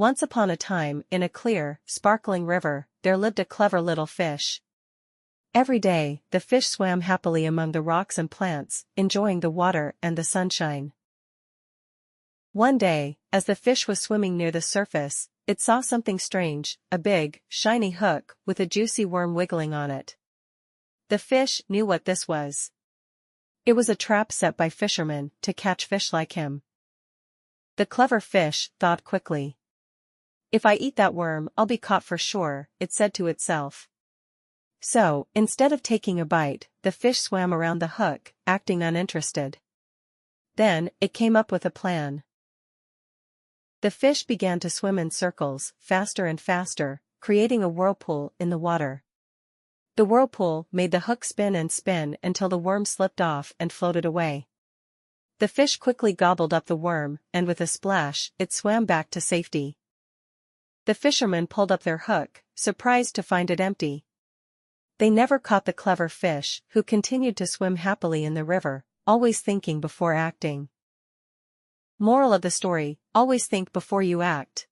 Once upon a time, in a clear, sparkling river, there lived a clever little fish. Every day, the fish swam happily among the rocks and plants, enjoying the water and the sunshine. One day, as the fish was swimming near the surface, it saw something strange, a big, shiny hook with a juicy worm wiggling on it. The fish knew what this was. It was a trap set by fishermen to catch fish like him. The clever fish thought quickly. "If I eat that worm, I'll be caught for sure," it said to itself. So, instead of taking a bite, the fish swam around the hook, acting uninterested. Then, it came up with a plan. The fish began to swim in circles, faster and faster, creating a whirlpool in the water. The whirlpool made the hook spin and spin until the worm slipped off and floated away. The fish quickly gobbled up the worm, and with a splash, it swam back to safety. The fishermen pulled up their hook, surprised to find it empty. They never caught the clever fish, who continued to swim happily in the river, always thinking before acting. Moral of the story: always think before you act.